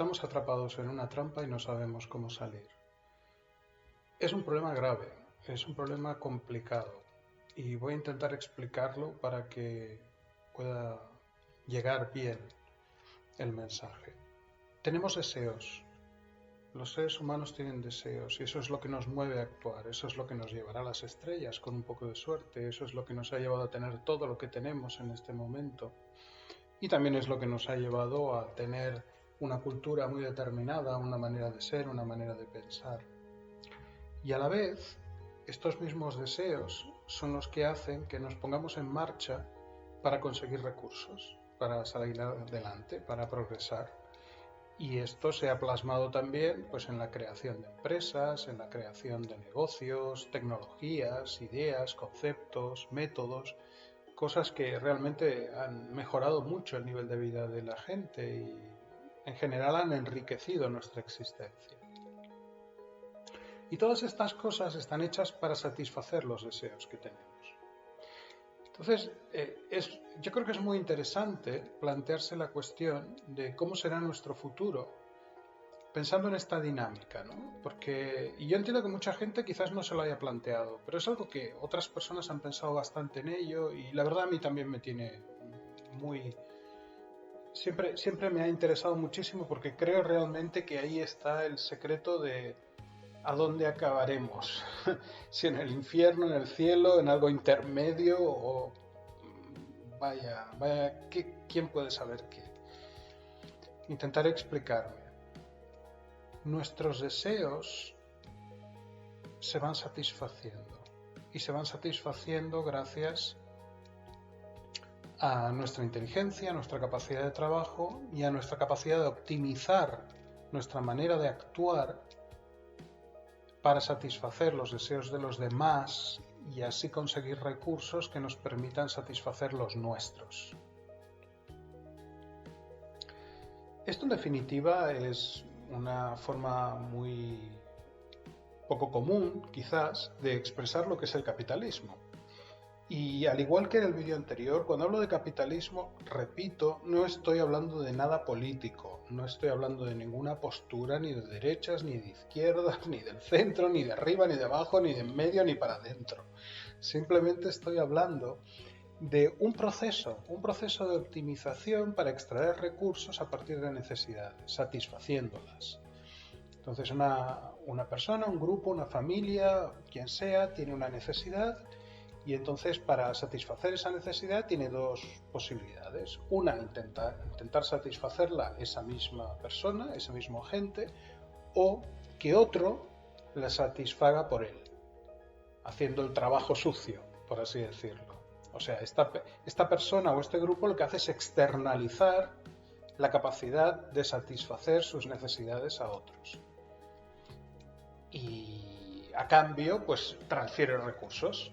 estamos atrapados en una trampa y no sabemos cómo salir. Es un problema grave, es un problema complicado y voy a intentar explicarlo para que pueda llegar bien el mensaje. Tenemos deseos. Los seres humanos tienen deseos y eso es lo que nos mueve a actuar, eso es lo que nos llevará a las estrellas con un poco de suerte, eso es lo que nos ha llevado a tener todo lo que tenemos en este momento y también es lo que nos ha llevado a tener una cultura muy determinada, una manera de ser, una manera de pensar. Y a la vez, estos mismos deseos son los que hacen que nos pongamos en marcha para conseguir recursos, para salir adelante, para progresar. Y esto se ha plasmado también pues, en la creación de empresas, en la creación de negocios, tecnologías, ideas, conceptos, métodos, cosas que realmente han mejorado mucho el nivel de vida de la gente y en general han enriquecido nuestra existencia. Y todas estas cosas están hechas para satisfacer los deseos que tenemos. Entonces, yo creo que es muy interesante plantearse la cuestión de cómo será nuestro futuro, pensando en esta dinámica, ¿no? Y yo entiendo que mucha gente quizás no se lo haya planteado, pero es algo que otras personas han pensado bastante en ello y la verdad a mí también me tiene muy... Siempre me ha interesado muchísimo porque creo realmente que ahí está el secreto de a dónde acabaremos, si en el infierno, en el cielo, en algo intermedio o vaya, ¿quién puede saber qué? Intentaré explicarme. Nuestros deseos se van satisfaciendo y se van satisfaciendo gracias a nuestra inteligencia, a nuestra capacidad de trabajo y a nuestra capacidad de optimizar nuestra manera de actuar para satisfacer los deseos de los demás y así conseguir recursos que nos permitan satisfacer los nuestros. Esto en definitiva es una forma muy poco común, quizás, de expresar lo que es el capitalismo. Y al igual que en el vídeo anterior, cuando hablo de capitalismo, repito, no estoy hablando de nada político, no estoy hablando de ninguna postura ni de derechas, ni de izquierdas, ni del centro, ni de arriba, ni de abajo, ni de en medio, ni para adentro. Simplemente estoy hablando de un proceso de optimización para extraer recursos a partir de necesidades, satisfaciéndolas. Entonces una persona, un grupo, una familia, quien sea, tiene una necesidad. Y entonces para satisfacer esa necesidad tiene dos posibilidades. Una, intentar satisfacerla esa misma persona, ese mismo agente, o que otro la satisfaga por él, haciendo el trabajo sucio, por así decirlo. O sea, esta persona o este grupo lo que hace es externalizar la capacidad de satisfacer sus necesidades a otros. Y a cambio, pues transfiere recursos.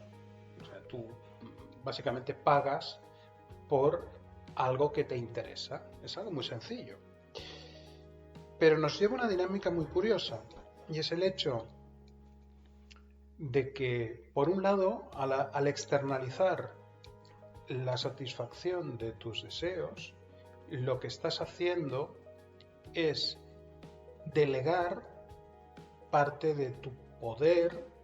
Tú básicamente pagas por algo que te interesa. Es algo muy sencillo. Pero nos lleva a una dinámica muy curiosa y es el hecho de que, por un lado, al externalizar la satisfacción de tus deseos, lo que estás haciendo es delegar parte de tu poder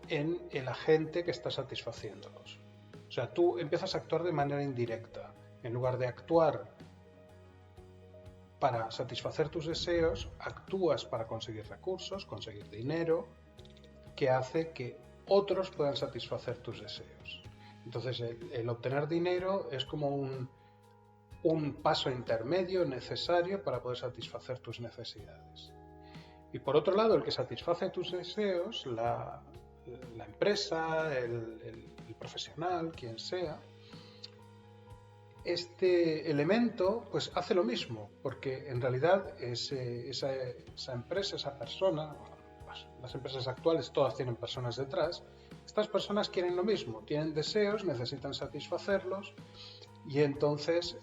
en el agente que está satisfaciéndolos. O sea, tú empiezas a actuar de manera indirecta. En lugar de actuar para satisfacer tus deseos, actúas para conseguir recursos, conseguir dinero, que hace que otros puedan satisfacer tus deseos. Entonces, el obtener dinero es como un paso intermedio necesario para poder satisfacer tus necesidades. Y por otro lado, el que satisface tus deseos, la empresa, el profesional, quien sea, este elemento pues hace lo mismo, porque en realidad esa empresa, esa persona, las empresas actuales todas tienen personas detrás, estas personas quieren lo mismo, tienen deseos, necesitan satisfacerlos y entonces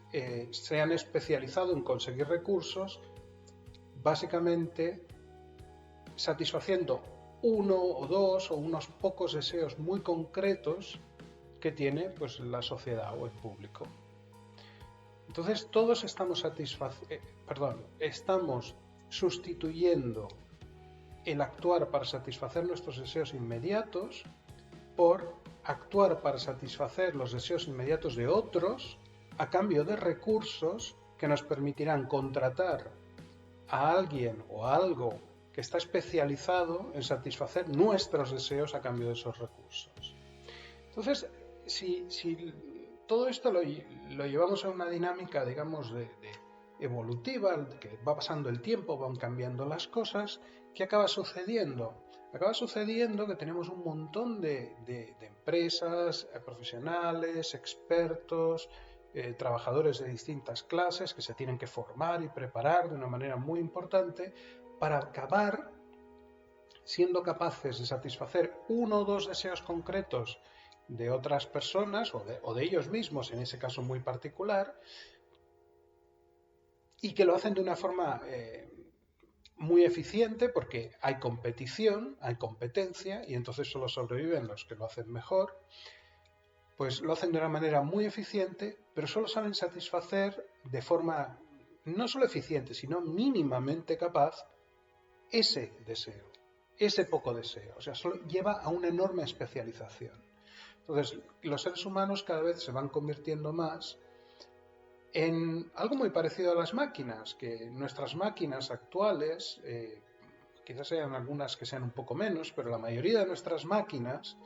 se han especializado en conseguir recursos básicamente satisfaciendo uno o dos o unos pocos deseos muy concretos que tiene pues la sociedad o el público. Entonces todos estamos sustituyendo el actuar para satisfacer nuestros deseos inmediatos por actuar para satisfacer los deseos inmediatos de otros a cambio de recursos que nos permitirán contratar a alguien o a algo que está especializado en satisfacer nuestros deseos a cambio de esos recursos. Entonces, si todo esto lo llevamos a una dinámica, digamos, de evolutiva, que va pasando el tiempo, van cambiando las cosas, ¿qué acaba sucediendo? Acaba sucediendo que tenemos un montón de empresas, profesionales, expertos, trabajadores de distintas clases que se tienen que formar y preparar de una manera muy importante para acabar siendo capaces de satisfacer uno o dos deseos concretos de otras personas o de ellos mismos, en ese caso muy particular, y que lo hacen de una forma muy eficiente porque hay competición, hay competencia y entonces solo sobreviven los que lo hacen mejor. Pues lo hacen de una manera muy eficiente, pero solo saben satisfacer de forma no solo eficiente, sino mínimamente capaz ese deseo, ese poco deseo. O sea, solo lleva a una enorme especialización. Entonces, los seres humanos cada vez se van convirtiendo más en algo muy parecido a las máquinas, que nuestras máquinas actuales, quizás sean algunas que sean un poco menos, pero la mayoría de nuestras máquinas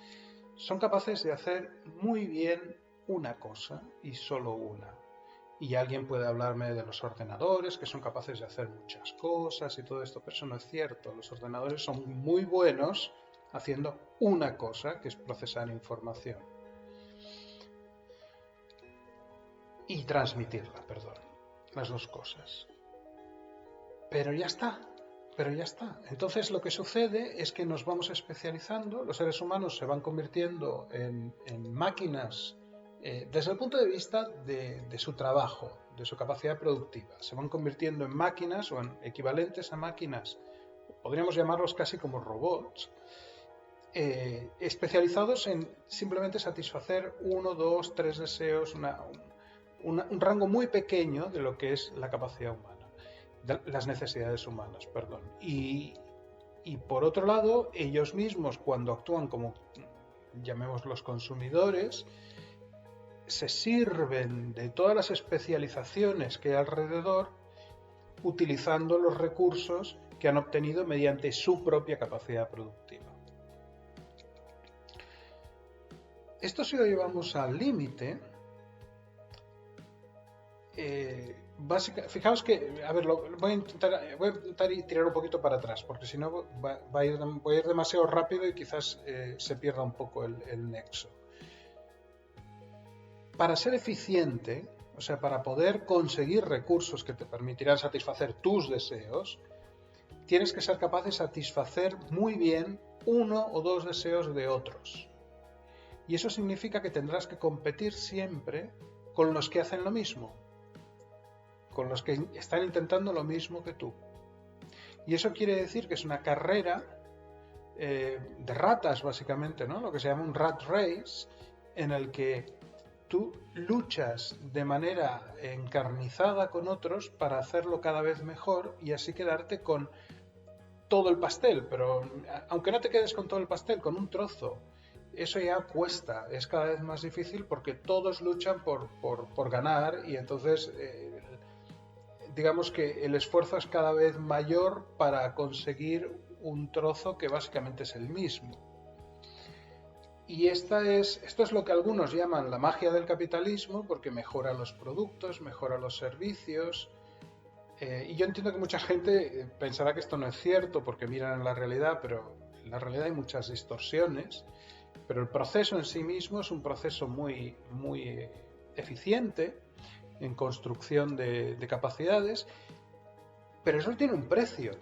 son capaces de hacer muy bien una cosa y solo una. Y alguien puede hablarme de los ordenadores, que son capaces de hacer muchas cosas y todo esto, pero eso no es cierto. Los ordenadores son muy buenos haciendo una cosa, que es procesar información. Y transmitirla, perdón. Las dos cosas. Pero ya está. Entonces lo que sucede es que nos vamos especializando, los seres humanos se van convirtiendo en máquinas desde el punto de vista de su trabajo, de su capacidad productiva. Se van convirtiendo en máquinas o en equivalentes a máquinas, podríamos llamarlos casi como robots, especializados en simplemente satisfacer uno, dos, tres deseos, un rango muy pequeño de lo que es la capacidad humana, de las necesidades humanas, perdón. Y por otro lado, ellos mismos, cuando actúan como, llamemos, los consumidores, se sirven de todas las especializaciones que hay alrededor, utilizando los recursos que han obtenido mediante su propia capacidad productiva. Esto, si lo llevamos al límite, fijaos que, a ver, voy a intentar tirar un poquito para atrás, porque si no voy a ir demasiado rápido y quizás se pierda un poco el nexo. Para ser eficiente, o sea, para poder conseguir recursos que te permitirán satisfacer tus deseos, tienes que ser capaz de satisfacer muy bien uno o dos deseos de otros. Y eso significa que tendrás que competir siempre con los que hacen lo mismo, con los que están intentando lo mismo que tú. Y eso quiere decir que es una carrera de ratas, básicamente, ¿no? Lo que se llama un rat race, en el que tú luchas de manera encarnizada con otros para hacerlo cada vez mejor y así quedarte con todo el pastel, pero aunque no te quedes con todo el pastel, con un trozo, eso ya cuesta, es cada vez más difícil porque todos luchan por ganar y entonces digamos que el esfuerzo es cada vez mayor para conseguir un trozo que básicamente es el mismo. Y esto es lo que algunos llaman la magia del capitalismo, porque mejora los productos, mejora los servicios. Y yo entiendo que mucha gente pensará que esto no es cierto porque miran en la realidad, pero en la realidad hay muchas distorsiones. Pero el proceso en sí mismo es un proceso muy, muy eficiente en construcción de capacidades, pero eso tiene un precio.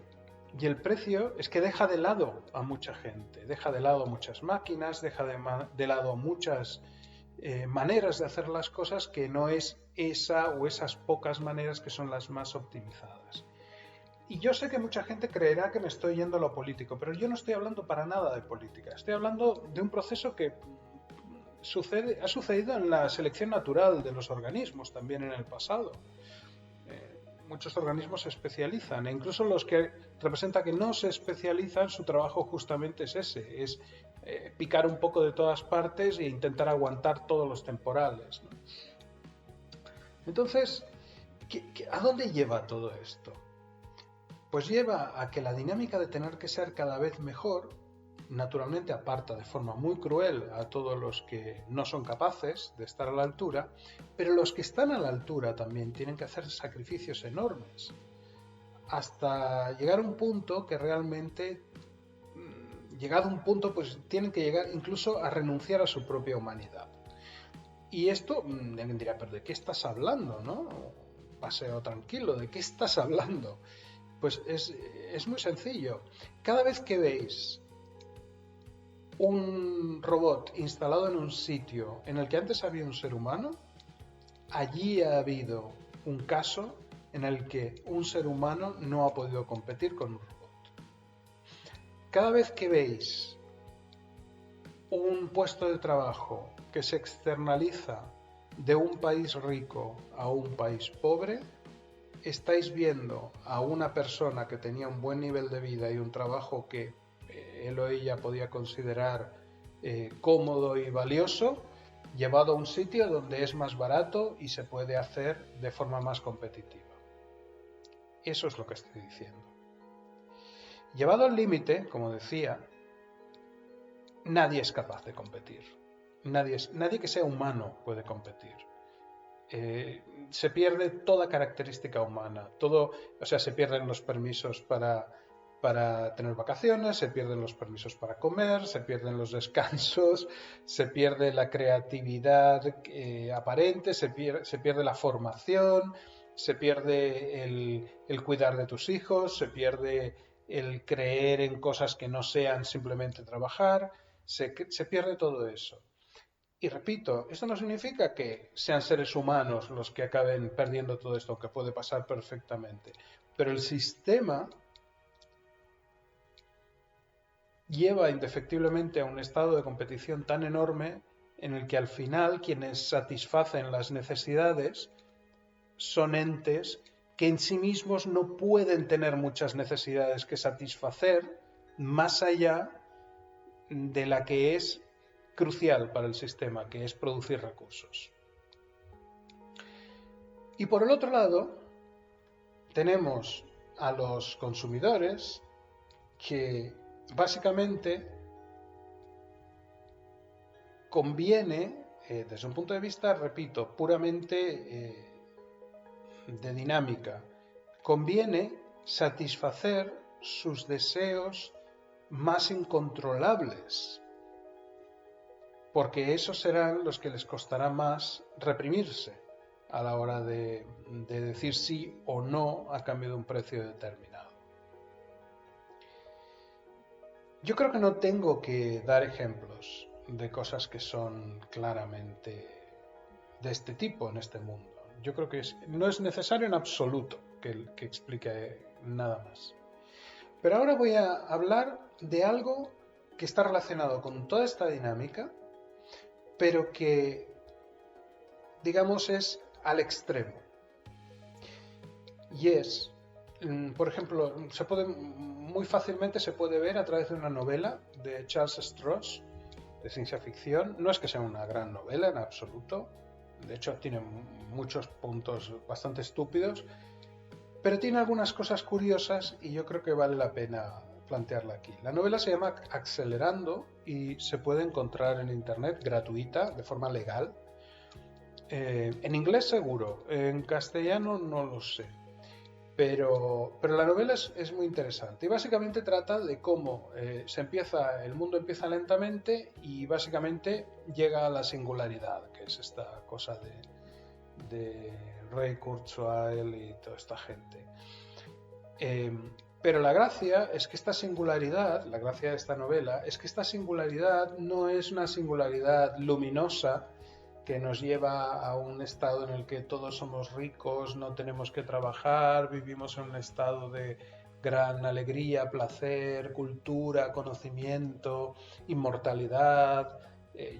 Y el precio es que deja de lado a mucha gente, deja de lado a muchas máquinas, deja de lado a muchas maneras de hacer las cosas que no es esa o esas pocas maneras que son las más optimizadas. Y yo sé que mucha gente creerá que me estoy yendo a lo político, pero yo no estoy hablando para nada de política, estoy hablando de un proceso que ha sucedido en la selección natural de los organismos también en el pasado. Muchos organismos se especializan, e incluso los que representa que no se especializan, su trabajo justamente es ese, es picar un poco de todas partes e intentar aguantar todos los temporales, ¿no? Entonces, ¿a dónde lleva todo esto? Pues lleva a que la dinámica de tener que ser cada vez mejor, naturalmente aparta de forma muy cruel a todos los que no son capaces de estar a la altura, pero los que están a la altura también tienen que hacer sacrificios enormes, hasta llegar a un punto que realmente, llegado a un punto, pues tienen que llegar incluso a renunciar a su propia humanidad. Y esto, alguien dirá, pero ¿de qué estás hablando, no? Paseo tranquilo, ¿de qué estás hablando? Pues es muy sencillo. Cada vez que veis un robot instalado en un sitio en el que antes había un ser humano, allí ha habido un caso en el que un ser humano no ha podido competir con un robot. Cada vez que veis un puesto de trabajo que se externaliza de un país rico a un país pobre, estáis viendo a una persona que tenía un buen nivel de vida y un trabajo que él o ella podía considerar cómodo y valioso, llevado a un sitio donde es más barato y se puede hacer de forma más competitiva. Eso es lo que estoy diciendo. Llevado al límite, como decía, nadie es capaz de competir. Nadie que sea humano puede competir. Se pierde toda característica humana. Se pierden los permisos para tener vacaciones, se pierden los permisos para comer, se pierden los descansos, se pierde la creatividad aparente, se pierde la formación, se pierde el cuidar de tus hijos, se pierde el creer en cosas que no sean simplemente trabajar, se pierde todo eso. Y repito, esto no significa que sean seres humanos los que acaben perdiendo todo esto, aunque puede pasar perfectamente. Pero el sistema lleva indefectiblemente a un estado de competición tan enorme en el que al final quienes satisfacen las necesidades son entes que en sí mismos no pueden tener muchas necesidades que satisfacer más allá de la que es crucial para el sistema, que es producir recursos. Y por el otro lado, tenemos a los consumidores que básicamente conviene, desde un punto de vista, repito, puramente de dinámica, conviene satisfacer sus deseos más incontrolables, porque esos serán los que les costará más reprimirse a la hora de decir sí o no a cambio de un precio determinado. Yo creo que no tengo que dar ejemplos de cosas que son claramente de este tipo en este mundo. Yo creo que no es necesario en absoluto que explique nada más. Pero ahora voy a hablar de algo que está relacionado con toda esta dinámica, pero que, digamos, es al extremo. Y es, por ejemplo, muy fácilmente se puede ver a través de una novela de Charles Stross, de ciencia ficción. No es que sea una gran novela en absoluto, de hecho tiene muchos puntos bastante estúpidos, pero tiene algunas cosas curiosas y yo creo que vale la pena plantearla aquí. La novela se llama Accelerando y se puede encontrar en internet gratuita, de forma legal. En inglés seguro, en castellano no lo sé. Pero la novela es muy interesante y básicamente trata de cómo el mundo empieza lentamente y básicamente llega a la singularidad, que es esta cosa de Ray Kurzweil y toda esta gente. Pero la gracia es que la gracia de esta novela, es que esta singularidad no es una singularidad luminosa que nos lleva a un estado en el que todos somos ricos, no tenemos que trabajar, vivimos en un estado de gran alegría, placer, cultura, conocimiento, inmortalidad,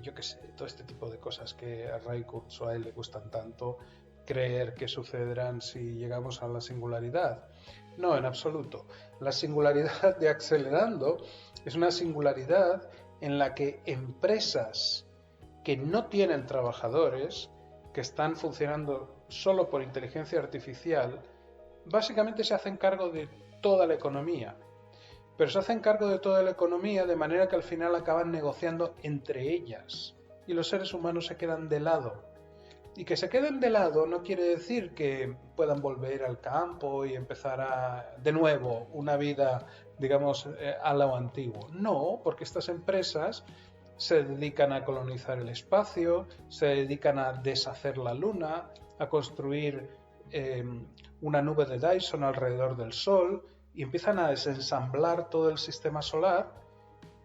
yo qué sé, todo este tipo de cosas que a Ray Kurzweil le gustan tanto creer que sucederán si llegamos a la singularidad. No, en absoluto. La singularidad de Accelerando es una singularidad en la que empresas que no tienen trabajadores, que están funcionando solo por inteligencia artificial, básicamente se hacen cargo de toda la economía. Pero se hacen cargo de toda la economía de manera que al final acaban negociando entre ellas. Y los seres humanos se quedan de lado. Y que se queden de lado no quiere decir que puedan volver al campo y empezar de nuevo una vida, digamos, a lo antiguo. No, porque estas empresas se dedican a colonizar el espacio, se dedican a deshacer la luna, a construir eh, una nube de Dyson alrededor del Sol y empiezan a desensamblar todo el sistema solar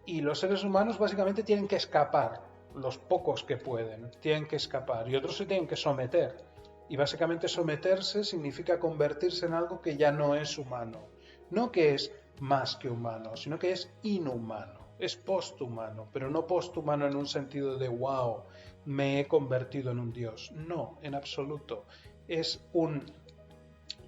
y los seres humanos básicamente tienen que escapar, los pocos que pueden, tienen que escapar y otros se tienen que someter. Y básicamente someterse significa convertirse en algo que ya no es humano. No que es más que humano, sino que es inhumano. Es posthumano, pero no posthumano en un sentido de wow, me he convertido en un dios. No, en absoluto. Es un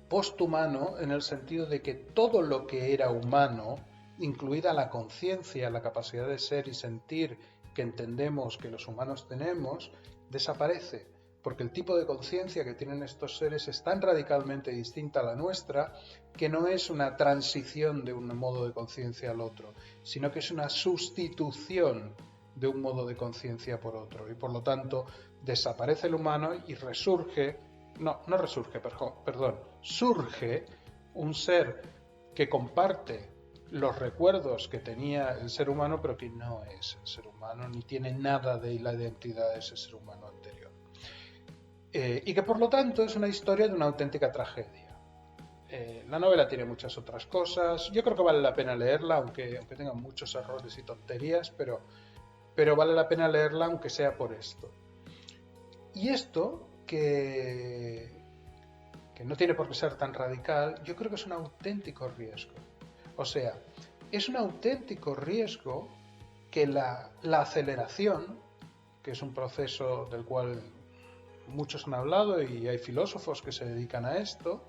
posthumano en el sentido de que todo lo que era humano, incluida la conciencia, la capacidad de ser y sentir que entendemos que los humanos tenemos, desaparece, porque el tipo de conciencia que tienen estos seres es tan radicalmente distinta a la nuestra que no es una transición de un modo de conciencia al otro, sino que es una sustitución de un modo de conciencia por otro, y por lo tanto desaparece el humano y resurge, no resurge, perdón, surge un ser que comparte los recuerdos que tenía el ser humano, pero que no es el ser humano, ni tiene nada de la identidad de ese ser humano anterior. Y que por lo tanto es una historia de una auténtica tragedia. La novela tiene muchas otras cosas, yo creo que vale la pena leerla, aunque tenga muchos errores y tonterías, pero vale la pena leerla aunque sea por esto. Y esto, que no tiene por qué ser tan radical, yo creo que es un auténtico riesgo. O sea, es un auténtico riesgo que la aceleración, que es un proceso del cual muchos han hablado y hay filósofos que se dedican a esto,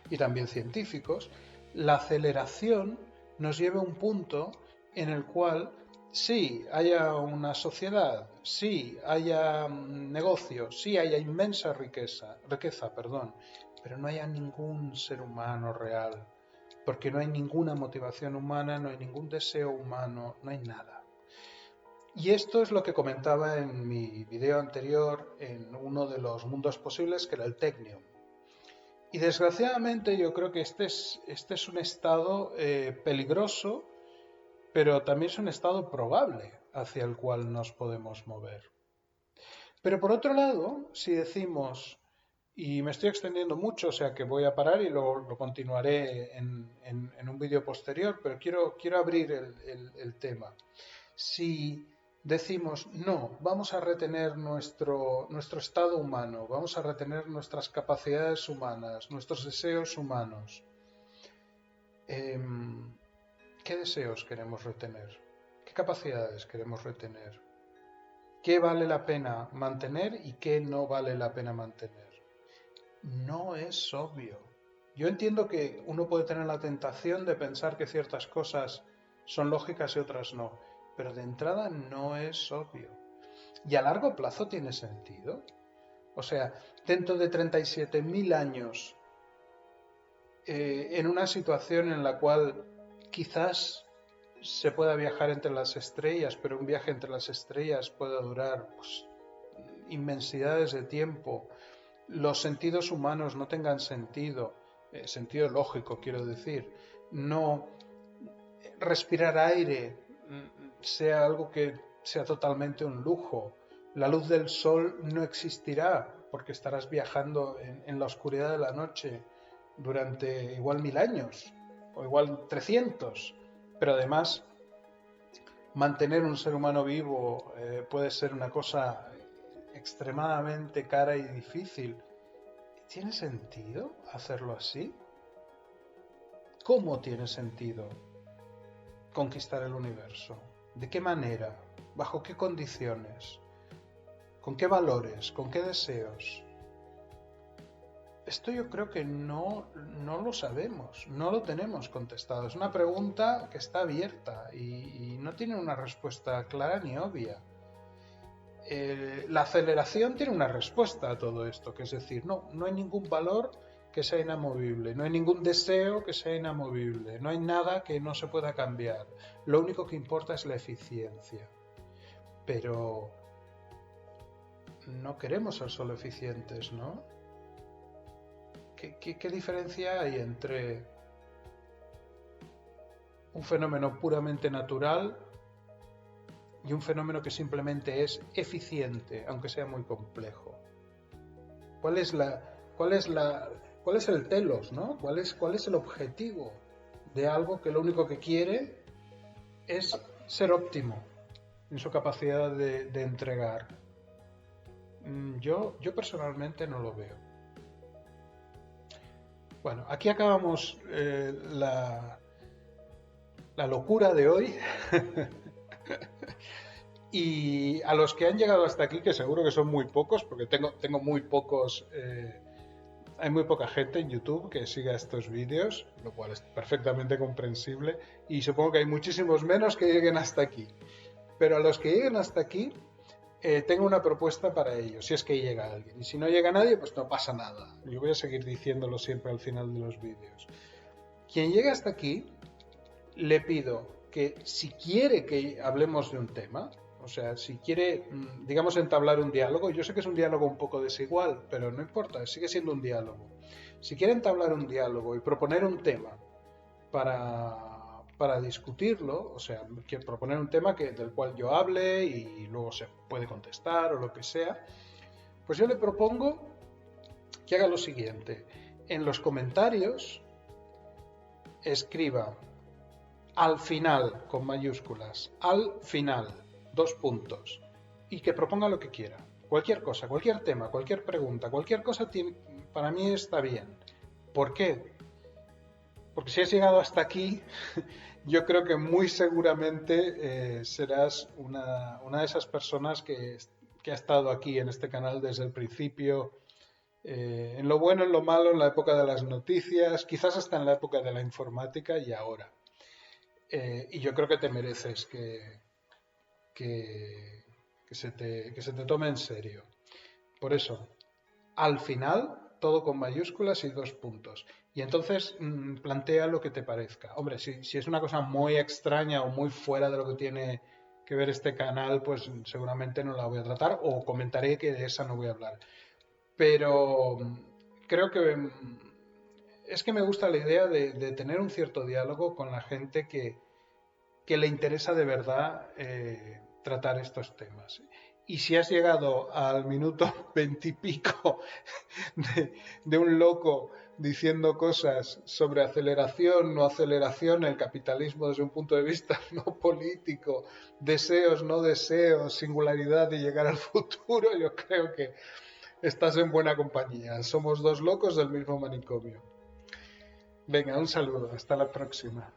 y también científicos, la aceleración nos lleva a un punto en el cual sí haya una sociedad, sí haya negocios, sí haya inmensa riqueza, pero no haya ningún ser humano real, porque no hay ninguna motivación humana, no hay ningún deseo humano, no hay nada. Y esto es lo que comentaba en mi video anterior, en uno de los mundos posibles, que era el Technium. Y desgraciadamente yo creo que este es un estado peligroso, pero también es un estado probable hacia el cual nos podemos mover. Pero por otro lado, si decimos, y me estoy extendiendo mucho, o sea que voy a parar y lo continuaré en un vídeo posterior, pero quiero abrir el tema. Si decimos, no, vamos a retener nuestro estado humano, vamos a retener nuestras capacidades humanas, nuestros deseos humanos, ¿qué deseos queremos retener? ¿Qué capacidades queremos retener? ¿Qué vale la pena mantener y qué no vale la pena mantener? No es obvio. Yo entiendo que uno puede tener la tentación de pensar que ciertas cosas son lógicas y otras no, pero de entrada no es obvio. ¿Y a largo plazo tiene sentido? O sea, dentro de 37.000 años, en una situación en la cual quizás se pueda viajar entre las estrellas, pero un viaje entre las estrellas pueda durar inmensidades de tiempo, los sentidos humanos no tengan sentido, sentido lógico quiero decir, no respirar aire sea algo que sea totalmente un lujo, la luz del sol no existirá porque estarás viajando en la oscuridad de la noche durante igual 1000 años o igual 300, pero además mantener un ser humano vivo puede ser una cosa extremadamente cara y difícil. ¿Tiene sentido hacerlo así? ¿Cómo tiene sentido conquistar el universo? ¿De qué manera? ¿Bajo qué condiciones? ¿Con qué valores? ¿Con qué deseos? Esto yo creo que no lo sabemos, no lo tenemos contestado. Es una pregunta que está abierta y no tiene una respuesta clara ni obvia. La aceleración tiene una respuesta a todo esto, que es decir, no hay ningún valor que sea inamovible, no hay ningún deseo que sea inamovible, no hay nada que no se pueda cambiar. Lo único que importa es la eficiencia. Pero no queremos ser solo eficientes, ¿no? ¿Qué diferencia hay entre un fenómeno puramente natural y un fenómeno que simplemente es eficiente, aunque sea muy complejo? ¿Cuál es el telos, ¿no? ¿Cuál es el objetivo de algo que lo único que quiere es ser óptimo en su capacidad de entregar? Yo personalmente no lo veo. Bueno, aquí acabamos la locura de hoy. Y a los que han llegado hasta aquí, que seguro que son muy pocos, porque tengo muy pocos, hay muy poca gente en YouTube que siga estos vídeos, lo cual es perfectamente comprensible, y supongo que hay muchísimos menos que lleguen hasta aquí. Pero a los que lleguen hasta aquí, tengo una propuesta para ellos, si es que llega alguien. Y si no llega nadie, pues no pasa nada. Yo voy a seguir diciéndolo siempre al final de los vídeos. Quien llegue hasta aquí, le pido que si quiere que hablemos de un tema, o sea, si quiere, digamos, entablar un diálogo, yo sé que es un diálogo un poco desigual, pero no importa, sigue siendo un diálogo. Si quiere entablar un diálogo y proponer un tema para discutirlo, o sea, quiero proponer un tema del cual yo hable y luego se puede contestar o lo que sea, pues yo le propongo que haga lo siguiente. En los comentarios escriba al final, con mayúsculas, al final, 2 puntos, y que proponga lo que quiera. Cualquier cosa, cualquier tema, cualquier pregunta, cualquier cosa para mí está bien. ¿Por qué? Porque si has llegado hasta aquí, yo creo que muy seguramente serás una de esas personas que ha estado aquí en este canal desde el principio, en lo bueno, en lo malo, en la época de las noticias, quizás hasta en la época de la informática y ahora. Y yo creo que te mereces que se te tome en serio. Por eso, al final, todo con mayúsculas y 2 puntos. Y entonces plantea lo que te parezca. Hombre, si es una cosa muy extraña o muy fuera de lo que tiene que ver este canal, pues seguramente no la voy a tratar o comentaré que de esa no voy a hablar. Pero creo que es que me gusta la idea de tener un cierto diálogo con la gente que le interesa de verdad tratar estos temas. Y si has llegado al minuto 20 y pico de un loco diciendo cosas sobre aceleración, no aceleración, el capitalismo desde un punto de vista no político, deseos, no deseos, singularidad y llegar al futuro, yo creo que estás en buena compañía. Somos 2 locos del mismo manicomio. Venga, un saludo. Hasta la próxima.